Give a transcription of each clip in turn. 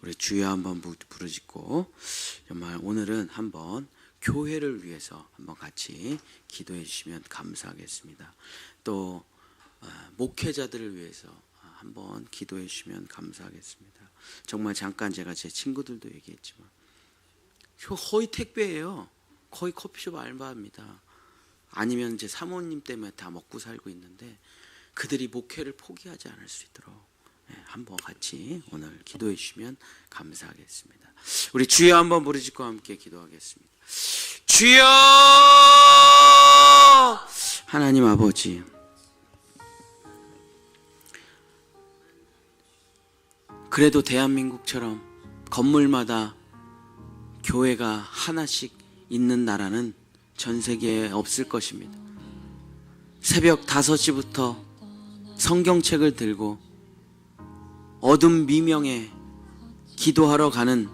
우리 주여 한번 부르짖고 정말 오늘은 한번 교회를 위해서 한번 같이 기도해 주시면 감사하겠습니다. 또 목회자들을 위해서 한번 기도해 주시면 감사하겠습니다. 정말 잠깐 제가 제 친구들도 얘기했지만 거의 택배예요. 거의 커피숍 알바입니다. 아니면 제 사모님 때문에 다 먹고 살고 있는데 그들이 목회를 포기하지 않을 수 있도록 한번 같이 오늘 기도해 주시면 감사하겠습니다. 우리 주여 한번 부르짖고 함께 기도하겠습니다. 주여! 하나님 아버지, 그래도 대한민국처럼 건물마다 교회가 하나씩 있는 나라는 전 세계에 없을 것입니다. 새벽 5시부터 성경책을 들고 어둠 미명에 기도하러 가는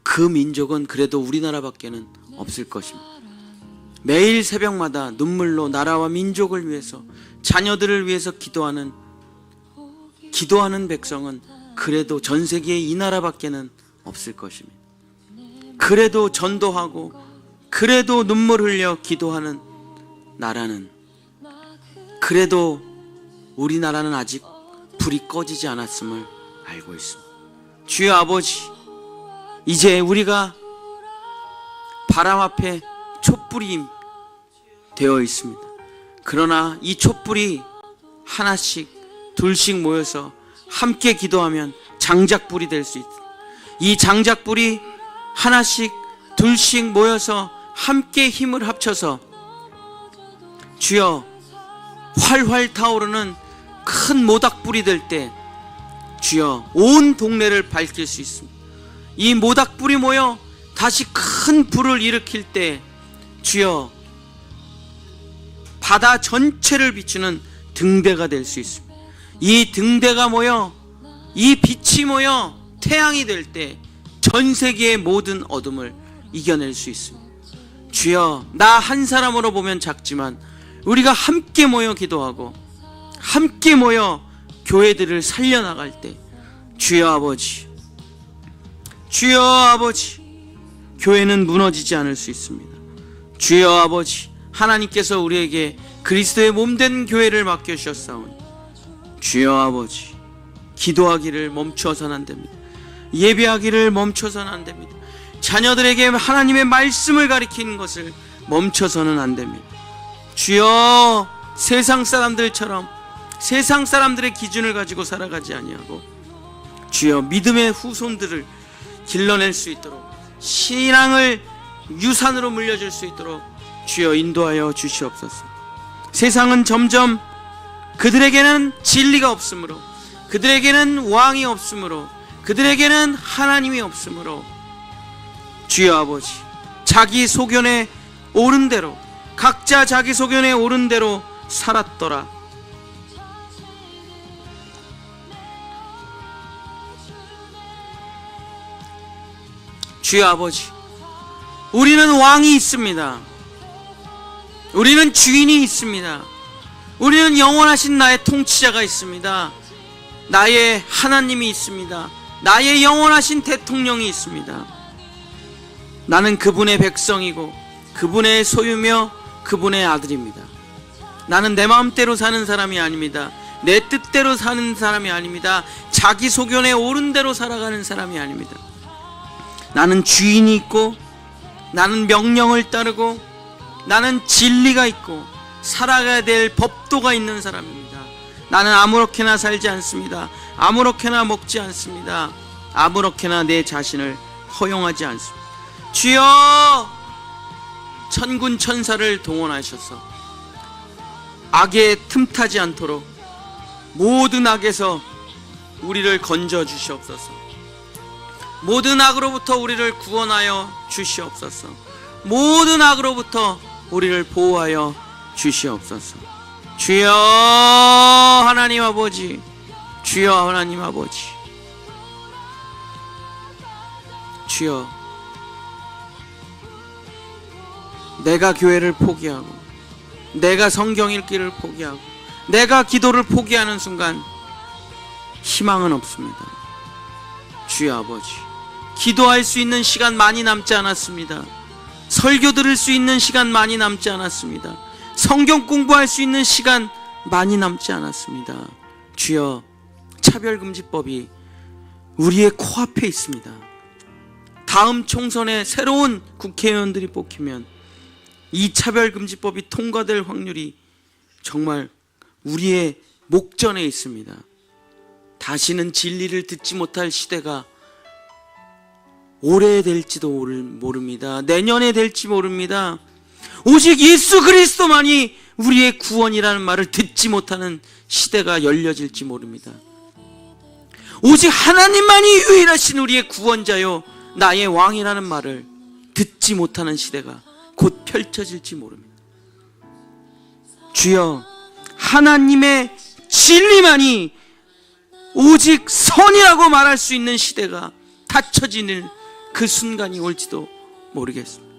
그 민족은 그래도 우리나라밖에는 없을 것입니다. 매일 새벽마다 눈물로 나라와 민족을 위해서, 자녀들을 위해서 기도하는 백성은 그래도 전 세계에 이 나라밖에는 없을 것입니다. 그래도 전도하고 그래도 눈물 흘려 기도하는 나라는, 그래도 우리나라는 아직 불이 꺼지지 않았음을 알고 있습니다. 주여 아버지, 이제 우리가 바람 앞에 촛불이 되어 있습니다. 그러나 이 촛불이 하나씩 둘씩 모여서 함께 기도하면 장작불이 될 수 있습니다. 이 장작불이 하나씩 둘씩 모여서 함께 힘을 합쳐서 주여 활활 타오르는 큰 모닥불이 될 때 주여 온 동네를 밝힐 수 있습니다. 이 모닥불이 모여 다시 큰 불을 일으킬 때 주여 바다 전체를 비추는 등대가 될 수 있습니다. 이 등대가 모여, 이 빛이 모여 태양이 될 때 전 세계의 모든 어둠을 이겨낼 수 있습니다. 주여, 나 한 사람으로 보면 작지만 우리가 함께 모여 기도하고 함께 모여 교회들을 살려나갈 때 주여 아버지, 주여 아버지, 교회는 무너지지 않을 수 있습니다. 주여 아버지, 하나님께서 우리에게 그리스도의 몸된 교회를 맡겨주셨사오니 주여 아버지, 기도하기를 멈춰서는 안 됩니다. 예배하기를 멈춰서는 안 됩니다. 자녀들에게 하나님의 말씀을 가리키는 것을 멈춰서는 안 됩니다. 주여, 세상 사람들처럼 세상 사람들의 기준을 가지고 살아가지 아니하고 주여 믿음의 후손들을 길러낼 수 있도록, 신앙을 유산으로 물려줄 수 있도록 주여 인도하여 주시옵소서. 세상은 점점 그들에게는 진리가 없으므로, 그들에게는 왕이 없으므로, 그들에게는 하나님이 없으므로 주여 아버지, 자기 소견에 오른 대로, 각자 자기 소견에 오른 대로 살았더라. 주여 아버지, 우리는 왕이 있습니다. 우리는 주인이 있습니다. 우리는 영원하신 나의 통치자가 있습니다. 나의 하나님이 있습니다. 나의 영원하신 대통령이 있습니다. 나는 그분의 백성이고 그분의 소유며 그분의 아들입니다. 나는 내 마음대로 사는 사람이 아닙니다. 내 뜻대로 사는 사람이 아닙니다. 자기 소견에 오른 대로 살아가는 사람이 아닙니다. 나는 주인이 있고, 나는 명령을 따르고, 나는 진리가 있고 살아가야 될 법도가 있는 사람입니다. 나는 아무렇게나 살지 않습니다. 아무렇게나 먹지 않습니다. 아무렇게나 내 자신을 허용하지 않습니다. 주여, 천군 천사를 동원하셔서 악에 틈타지 않도록 모든 악에서 우리를 건져 주시옵소서. 모든 악으로부터 우리를 구원하여 주시옵소서. 모든 악으로부터 우리를 보호하여 주시옵소서. 주여 하나님 아버지, 주여 하나님 아버지, 주여, 내가 교회를 포기하고, 내가 성경 읽기를 포기하고, 내가 기도를 포기하는 순간 희망은 없습니다. 주여 아버지, 기도할 수 있는 시간 많이 남지 않았습니다. 설교 들을 수 있는 시간 많이 남지 않았습니다. 성경 공부할 수 있는 시간 많이 남지 않았습니다. 주여, 차별금지법이 우리의 코앞에 있습니다. 다음 총선에 새로운 국회의원들이 뽑히면 이 차별금지법이 통과될 확률이 정말 우리의 목전에 있습니다. 다시는 진리를 듣지 못할 시대가 올해 될지도 모릅니다. 내년에 될지 모릅니다. 오직 예수 그리스도만이 우리의 구원이라는 말을 듣지 못하는 시대가 열려질지 모릅니다. 오직 하나님만이 유일하신 우리의 구원자요 나의 왕이라는 말을 듣지 못하는 시대가 곧 펼쳐질지 모릅니다. 주여, 하나님의 진리만이 오직 선이라고 말할 수 있는 시대가 닫혀지는 그 순간이 올지도 모르겠습니다.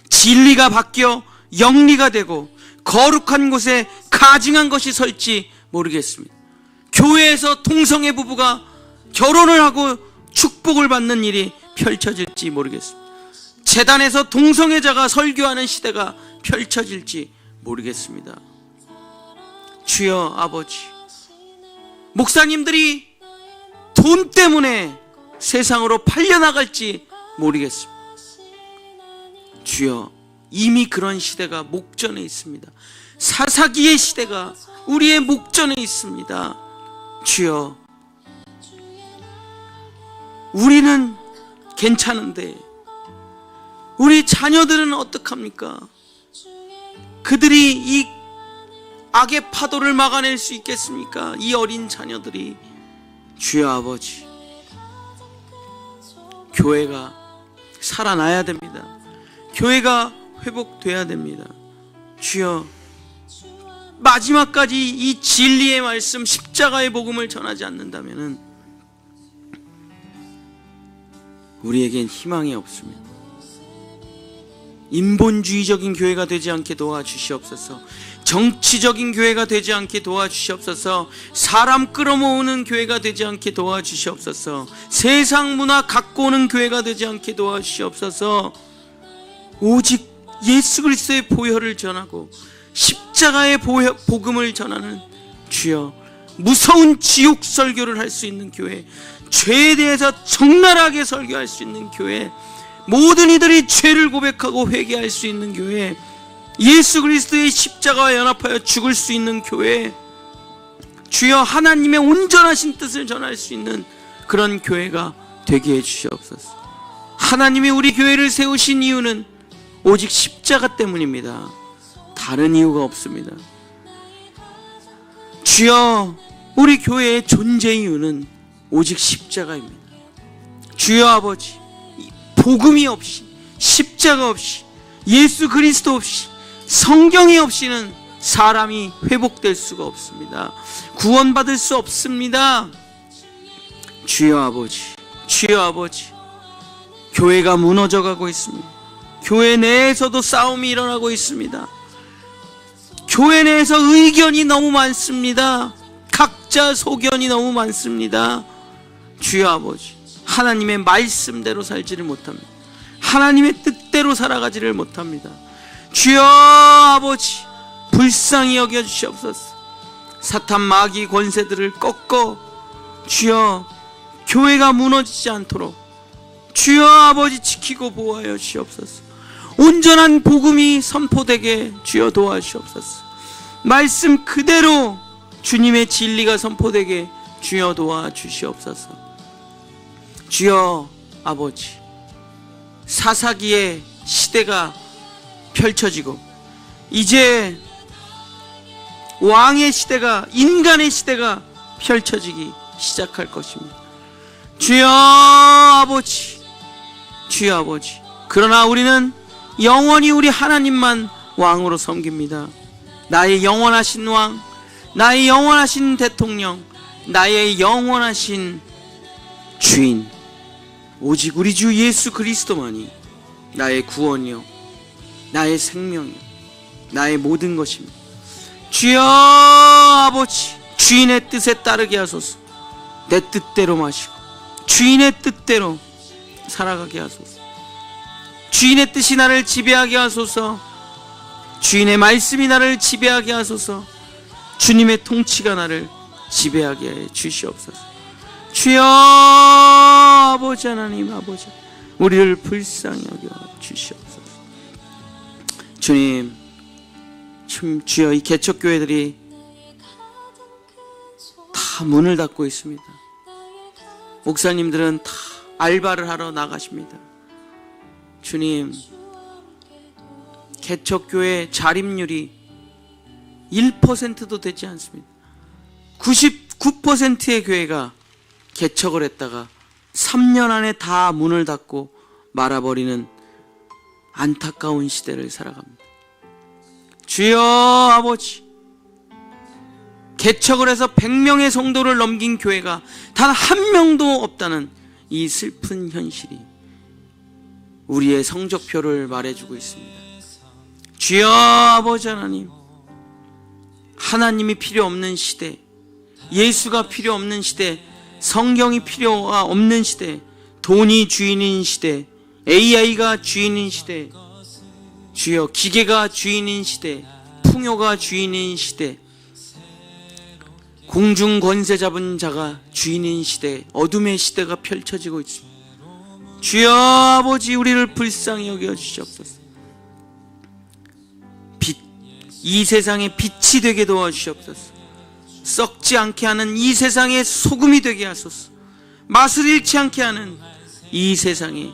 진리가 바뀌어 영리가 되고 거룩한 곳에 가증한 것이 설지 모르겠습니다. 교회에서 동성애 부부가 결혼을 하고 축복을 받는 일이 펼쳐질지 모르겠습니다. 재단에서 동성애자가 설교하는 시대가 펼쳐질지 모르겠습니다. 주여 아버지, 목사님들이 돈 때문에 세상으로 팔려나갈지 모르겠습니다. 주여, 이미 그런 시대가 목전에 있습니다. 사사기의 시대가 우리의 목전에 있습니다. 주여, 우리는 괜찮은데 우리 자녀들은 어떡합니까? 그들이 이 악의 파도를 막아낼 수 있겠습니까? 이 어린 자녀들이. 주여 아버지, 교회가 살아나야 됩니다. 교회가 회복돼야 됩니다. 주여, 마지막까지 이 진리의 말씀, 십자가의 복음을 전하지 않는다면 우리에겐 희망이 없습니다. 인본주의적인 교회가 되지 않게 도와주시옵소서. 정치적인 교회가 되지 않게 도와주시옵소서. 사람 끌어모으는 교회가 되지 않게 도와주시옵소서. 세상 문화 갖고 오는 교회가 되지 않게 도와주시옵소서. 오직 예수 그리스도의 보혈을 전하고 십자가의 복음을 전하는, 주여, 무서운 지옥 설교를 할 수 있는 교회, 죄에 대해서 적나라하게 설교할 수 있는 교회, 모든 이들이 죄를 고백하고 회개할 수 있는 교회, 예수 그리스도의 십자가와 연합하여 죽을 수 있는 교회, 주여, 하나님의 온전하신 뜻을 전할 수 있는 그런 교회가 되게 해주시옵소서. 하나님이 우리 교회를 세우신 이유는 오직 십자가 때문입니다. 다른 이유가 없습니다. 주여, 우리 교회의 존재 이유는 오직 십자가입니다. 주여 아버지, 복음이 없이, 십자가 없이, 예수 그리스도 없이, 성경이 없이는 사람이 회복될 수가 없습니다. 구원받을 수 없습니다. 주여 아버지, 주여 아버지, 교회가 무너져가고 있습니다. 교회 내에서도 싸움이 일어나고 있습니다. 교회 내에서 의견이 너무 많습니다. 각자 소견이 너무 많습니다. 주여 아버지, 하나님의 말씀대로 살지를 못합니다. 하나님의 뜻대로 살아가지를 못합니다. 주여 아버지, 불쌍히 여겨주시옵소서. 사탄 마귀 권세들을 꺾어 주여 교회가 무너지지 않도록 주여 아버지 지키고 보호하여 주시옵소서. 온전한 복음이 선포되게 주여 도와주시옵소서. 말씀 그대로 주님의 진리가 선포되게 주여 도와주시옵소서. 주여 아버지, 사사기의 시대가 펼쳐지고 이제 왕의 시대가, 인간의 시대가 펼쳐지기 시작할 것입니다. 주여 아버지, 주여 아버지, 그러나 우리는 영원히 우리 하나님만 왕으로 섬깁니다. 나의 영원하신 왕, 나의 영원하신 대통령, 나의 영원하신 주인, 오직 우리 주 예수 그리스도만이 나의 구원이요, 나의 생명이요, 나의 모든 것입니다. 주여 아버지, 주인의 뜻에 따르게 하소서. 내 뜻대로 마시고 주인의 뜻대로 살아가게 하소서. 주인의 뜻이 나를 지배하게 하소서. 주인의 말씀이 나를 지배하게 하소서. 주님의 통치가 나를 지배하게 해 주시옵소서. 주여 아버지 하나님, 아버지 우리를 불쌍히 여겨 주시옵소서. 주님, 주여 이 개척교회들이 다 문을 닫고 있습니다. 목사님들은 다 알바를 하러 나가십니다. 주님, 개척교회 자립률이 1%도 되지 않습니다. 99%의 교회가 개척을 했다가 3년 안에 다 문을 닫고 말아버리는 안타까운 시대를 살아갑니다. 주여 아버지, 개척을 해서 100명의 성도를 넘긴 교회가 단 한 명도 없다는 이 슬픈 현실이 우리의 성적표를 말해주고 있습니다. 주여 아버지 하나님, 하나님이 필요 없는 시대, 예수가 필요 없는 시대, 성경이 필요가 없는 시대, 돈이 주인인 시대, AI가 주인인 시대, 주여 기계가 주인인 시대, 풍요가 주인인 시대, 공중 권세 잡은 자가 주인인 시대, 어둠의 시대가 펼쳐지고 있습니다. 주여 아버지, 우리를 불쌍히 여겨 주시옵소서. 이 세상의 빛이 되게 도와주시옵소서. 썩지 않게 하는 이 세상의 소금이 되게 하소서. 맛을 잃지 않게 하는 이 세상의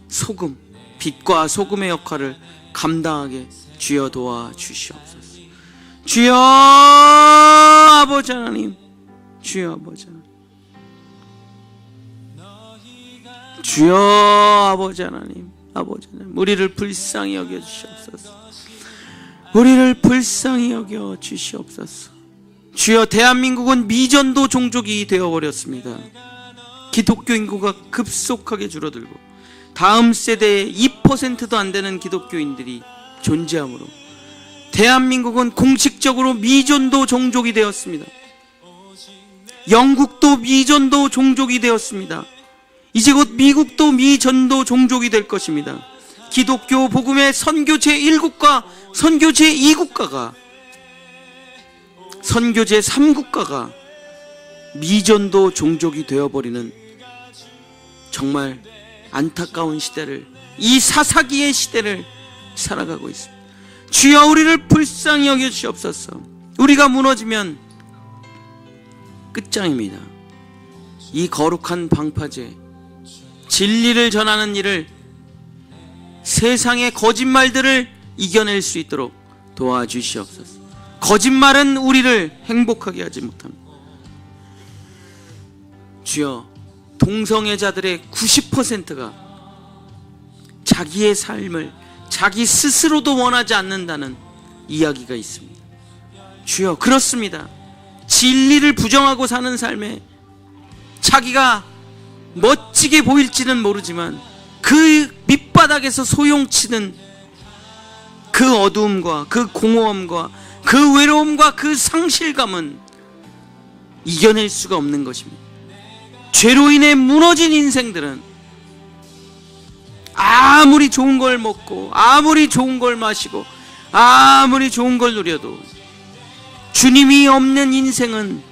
소금, 빛과 소금의 역할을 감당하게 주여 도와주시옵소서. 주여 아버지 하나님, 주여 아버지 하나님, 주여 아버지 하나님, 아버지 하나님, 우리를 불쌍히 여겨 주시옵소서. 우리를 불쌍히 여겨 주시옵소서. 주여, 대한민국은 미전도 종족이 되어버렸습니다. 기독교 인구가 급속하게 줄어들고 다음 세대에 2%도 안 되는 기독교인들이 존재하므로 대한민국은 공식적으로 미전도 종족이 되었습니다. 영국도 미전도 종족이 되었습니다. 이제 곧 미국도 미전도 종족이 될 것입니다. 기독교 복음의 선교 제1국가, 선교 제2국가가, 선교 제3국가가 미전도 종족이 되어버리는 정말 안타까운 시대를, 이 사사기의 시대를 살아가고 있습니다. 주여, 우리를 불쌍히 여겨주시옵소서. 우리가 무너지면 끝장입니다. 이 거룩한 방파제, 진리를 전하는 일을, 세상의 거짓말들을 이겨낼 수 있도록 도와주시옵소서. 거짓말은 우리를 행복하게 하지 못합니다. 주여, 동성애자들의 90%가 자기의 삶을 자기 스스로도 원하지 않는다는 이야기가 있습니다. 주여, 그렇습니다. 진리를 부정하고 사는 삶에 자기가 멋지게 보일지는 모르지만 그 밑바닥에서 소용치는 그 어두움과 그 공허함과 그 외로움과 그 상실감은 이겨낼 수가 없는 것입니다. 죄로 인해 무너진 인생들은 아무리 좋은 걸 먹고 아무리 좋은 걸 마시고 아무리 좋은 걸 누려도 주님이 없는 인생은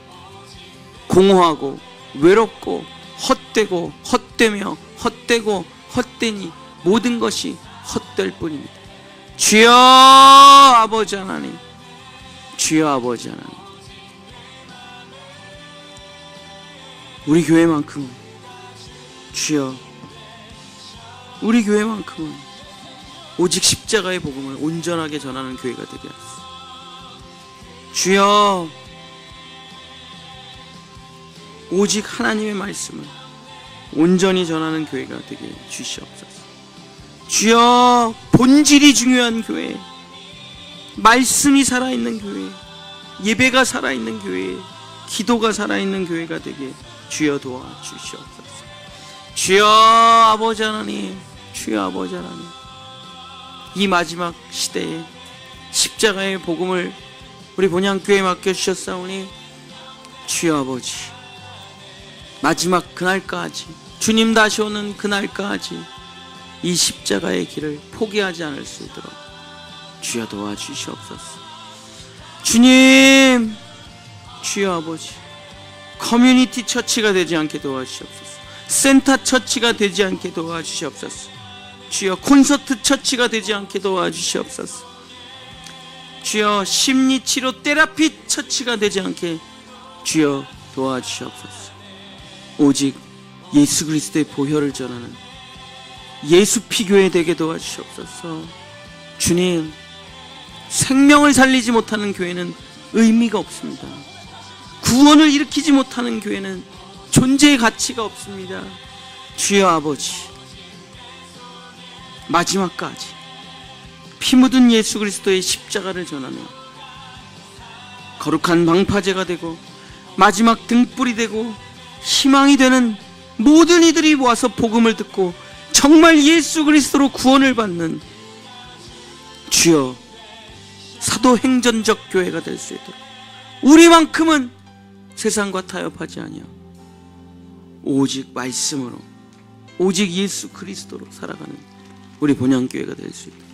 공허하고 외롭고 헛되고 헛되며 헛되고 헛되니 모든 것이 헛될 뿐입니다. 주여 아버지 하나님, 주여 아버지 하나님, 우리 교회만큼은, 주여 우리 교회만큼은 오직 십자가의 복음을 온전하게 전하는 교회가 되게 하소서. 주여, 오직 하나님의 말씀을 온전히 전하는 교회가 되게 주시옵소서. 주여, 본질이 중요한 교회, 말씀이 살아있는 교회, 예배가 살아있는 교회, 기도가 살아있는 교회가 되게 주여 도와주시옵소서. 주여 아버지 하나님, 주여 아버지 하나님, 이 마지막 시대에 십자가의 복음을 우리 본향교회에 맡겨주셨사오니 주여 아버지, 마지막 그날까지 주님 다시 오는 그날까지 이 십자가의 길을 포기하지 않을 수 있도록 주여 도와주시옵소서. 주님, 주여 아버지, 커뮤니티 처치가 되지 않게 도와주시옵소서. 센터 처치가 되지 않게 도와주시옵소서. 주여 콘서트 처치가 되지 않게 도와주시옵소서. 주여 심리치료 테라피 처치가 되지 않게 주여 도와주시옵소서. 오직 예수 그리스도의 보혈을 전하는 예수 피교회 되게 도와주시옵소서. 주님, 생명을 살리지 못하는 교회는 의미가 없습니다. 구원을 일으키지 못하는 교회는 존재의 가치가 없습니다. 주여 아버지, 마지막까지 피 묻은 예수 그리스도의 십자가를 전하며 거룩한 방파제가 되고 마지막 등불이 되고 희망이 되는 모든 이들이 와서 복음을 듣고 정말 예수 그리스도로 구원을 받는 주여 사도행전적 교회가 될 수 있도록 우리만큼은 세상과 타협하지 아니하고 오직 말씀으로 오직 예수 그리스도로 살아가는 우리 본향교회가 될 수 있도록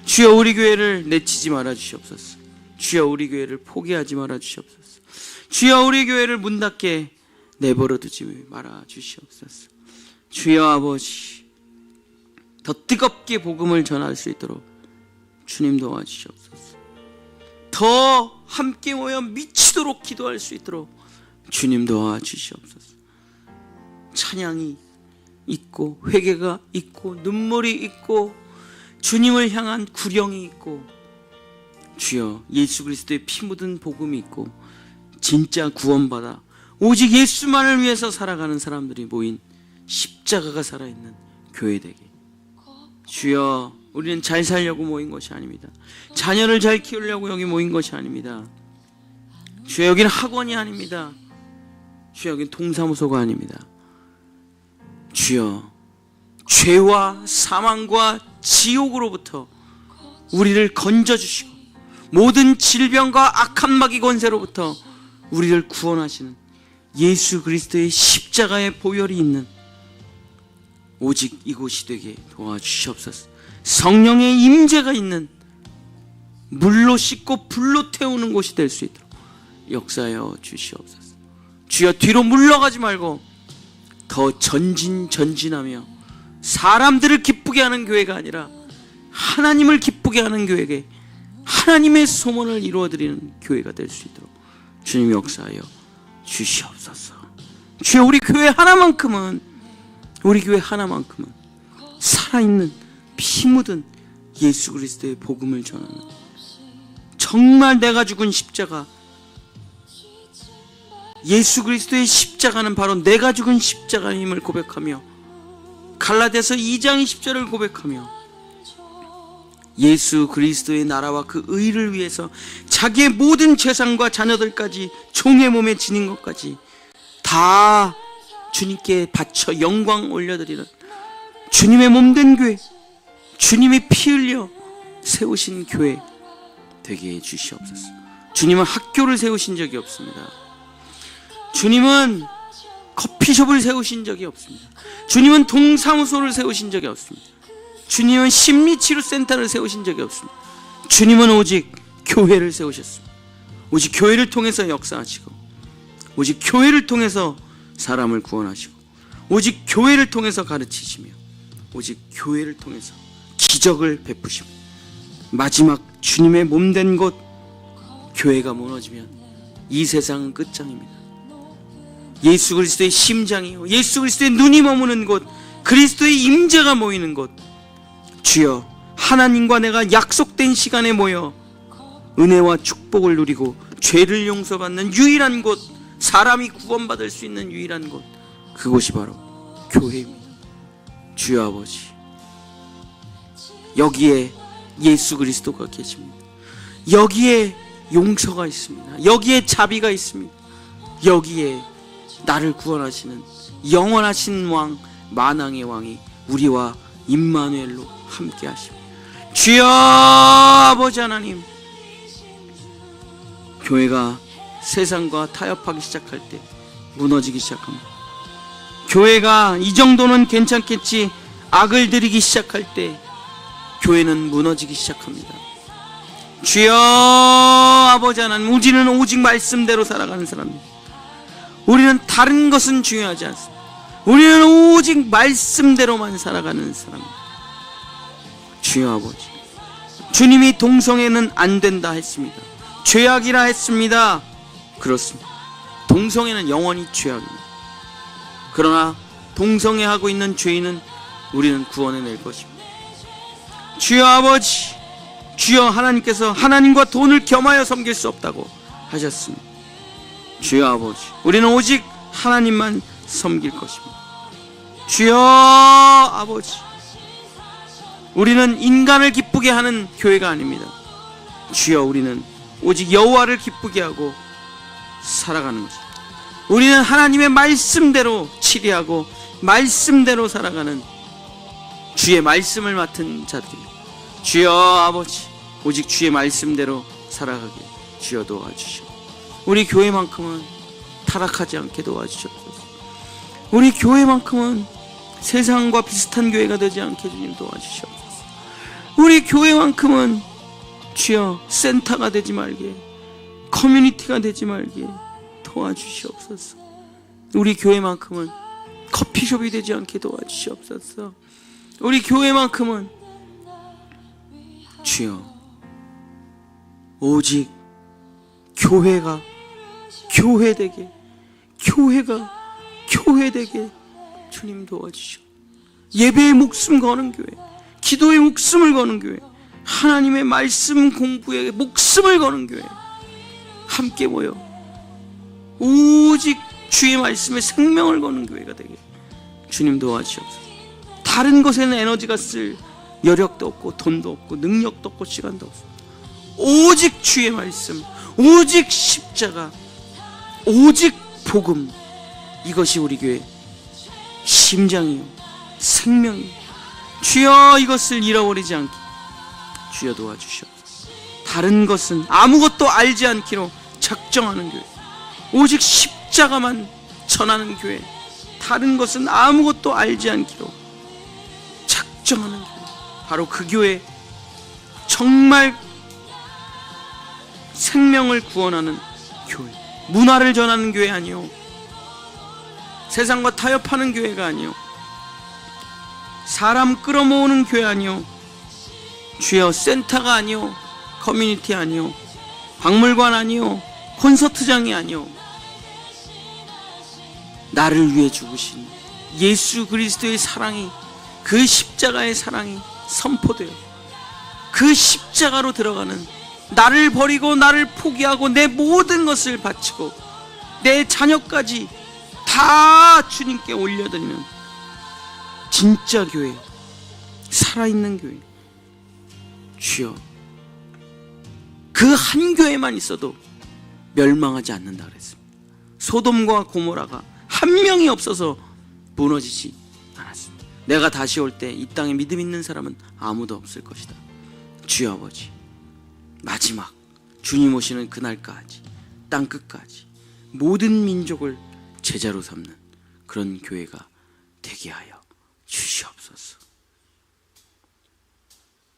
주여 우리 교회를 내치지 말아 주시옵소서. 주여 우리 교회를 포기하지 말아 주시옵소서. 주여 우리 교회를 문 닫게 내버려 두지 말아 주시옵소서. 주여 아버지, 더 뜨겁게 복음을 전할 수 있도록 주님 도와주시옵소서. 더 함께 모여 미치도록 기도할 수 있도록 주님 도와주시옵소서. 찬양이 있고 회개가 있고 눈물이 있고 주님을 향한 구령이 있고 주여 예수 그리스도의 피 묻은 복음이 있고 진짜 구원받아 오직 예수만을 위해서 살아가는 사람들이 모인 십자가가 살아있는 교회 되게 주여, 우리는 잘 살려고 모인 것이 아닙니다. 자녀를 잘 키우려고 여기 모인 것이 아닙니다. 주여, 여기는 학원이 아닙니다. 주여, 여기는 동사무소가 아닙니다. 주여, 죄와 사망과 지옥으로부터 우리를 건져주시고 모든 질병과 악한 마귀 권세로부터 우리를 구원하시는 예수 그리스도의 십자가의 보혈이 있는 오직 이곳이 되게 도와주시옵소서. 성령의 임재가 있는 물로 씻고 불로 태우는 곳이 될 수 있도록 역사하여 주시옵소서. 주여, 뒤로 물러가지 말고 더 전진하며 사람들을 기쁘게 하는 교회가 아니라 하나님을 기쁘게 하는 교회에 하나님의 소원을 이루어드리는 교회가 될 수 있도록 주님 역사하여 주시옵소서. 주여, 우리 교회 하나만큼은 살아있는 피 묻은 예수 그리스도의 복음을 전하는 정말 내가 죽은 십자가, 예수 그리스도의 십자가는 바로 내가 죽은 십자가임을 고백하며 갈라디아서 2장 20절을 고백하며 예수 그리스도의 나라와 그 의를 위해서 자기의 모든 재산과 자녀들까지 종의 몸에 지닌 것까지 다 주님께 바쳐 영광 올려드리는 주님의 몸된 교회, 주님이 피 흘려 세우신 교회 되게 해주시옵소서. 주님은 학교를 세우신 적이 없습니다. 주님은 커피숍을 세우신 적이 없습니다. 주님은 동사무소를 세우신 적이 없습니다. 주님은 심리치료센터를 세우신 적이 없습니다. 주님은 오직 교회를 세우셨습니다. 오직 교회를 통해서 역사하시고 오직 교회를 통해서 사람을 구원하시고 오직 교회를 통해서 가르치시며 오직 교회를 통해서 기적을 베푸시고 마지막 주님의 몸된 곳 교회가 무너지면 이 세상은 끝장입니다. 예수 그리스도의 심장이요 예수 그리스도의 눈이 머무는 곳, 그리스도의 임재가 모이는 곳, 주여, 하나님과 내가 약속된 시간에 모여 은혜와 축복을 누리고 죄를 용서받는 유일한 곳, 사람이 구원받을 수 있는 유일한 곳, 그곳이 바로 교회입니다. 주여 아버지, 여기에 예수 그리스도가 계십니다. 여기에 용서가 있습니다. 여기에 자비가 있습니다. 여기에 나를 구원하시는 영원하신 왕, 만왕의 왕이 우리와 임마누엘로 함께 하십니다. 주여 아버지 하나님, 교회가 세상과 타협하기 시작할 때, 무너지기 시작합니다. 교회가 이 정도는 괜찮겠지 악을 들이기 시작할 때 교회는 무너지기 시작합니다. 주여 아버지 하나님, 우리는 오직 말씀대로 살아가는 사람입니다. 우리는 다른 것은 중요하지 않습니다. 우리는 오직 말씀대로만 살아가는 사람입니다. 주여 아버지, 주님이 동성애는 안 된다 했습니다. 죄악이라 했습니다. 그렇습니다. 동성애는 영원히 죄악입니다. 그러나 동성애하고 있는 죄인은 우리는 구원해낼 것입니다. 주여 아버지, 주여 하나님께서 하나님과 돈을 겸하여 섬길 수 없다고 하셨습니다. 주여 아버지, 우리는 오직 하나님만 섬길 것입니다. 주여 아버지, 우리는 인간을 기쁘게 하는 교회가 아닙니다. 주여, 우리는 오직 여호와를 기쁘게 하고 살아가는 것입니다. 우리는 하나님의 말씀대로 치리하고 말씀대로 살아가는 주의 말씀을 맡은 자들입니다. 주여 아버지, 오직 주의 말씀대로 살아가게 주여 도와주시오. 우리 교회만큼은 타락하지 않게 도와주시옵소서. 우리 교회만큼은 세상과 비슷한 교회가 되지 않게 주님 도와주시옵소서. 우리 교회만큼은 주여 센터가 되지 말게, 커뮤니티가 되지 말게 도와주시옵소서. 우리 교회만큼은 커피숍이 되지 않게 도와주시옵소서. 우리 교회만큼은 주여 오직 교회가 교회되게, 교회가 교회되게 주님 도와주시오. 예배에 목숨 거는 교회, 기도에 목숨을 거는 교회, 하나님의 말씀 공부에 목숨을 거는 교회, 함께 모여 오직 주의 말씀에 생명을 거는 교회가 되게 주님 도와주시옵소서. 다른 것에는 에너지가 쓸 여력도 없고 돈도 없고 능력도 없고 시간도 없습니다. 오직 주의 말씀, 오직 십자가, 오직 복음, 이것이 우리 교회 심장이요 생명이요. 주여 이것을 잃어버리지 않게 주여 도와주시옵소서. 다른 것은 아무것도 알지 않기로 작정하는 교회, 오직 십자가만 전하는 교회, 다른 것은 아무것도 알지 않기로 작정하는 교회, 바로 그 교회, 정말 생명을 구원하는 교회, 문화를 전하는 교회 아니요, 세상과 타협하는 교회가 아니요, 사람 끌어모으는 교회 아니요, 주여 센터가 아니요, 커뮤니티 아니요, 박물관 아니요, 콘서트장이 아니요, 나를 위해 죽으신 예수 그리스도의 사랑이, 그 십자가의 사랑이 선포되어 그 십자가로 들어가는, 나를 버리고 나를 포기하고 내 모든 것을 바치고 내 자녀까지 다 주님께 올려드리는 진짜 교회, 살아있는 교회. 주여, 그 한 교회만 있어도 멸망하지 않는다 그랬습니다. 소돔과 고모라가 한 명이 없어서 무너지지 않았습니다. 내가 다시 올 때 이 땅에 믿음 있는 사람은 아무도 없을 것이다. 주여 아버지, 마지막 주님 오시는 그날까지, 땅끝까지 모든 민족을 제자로 삼는 그런 교회가 되게 하여 주시옵소서.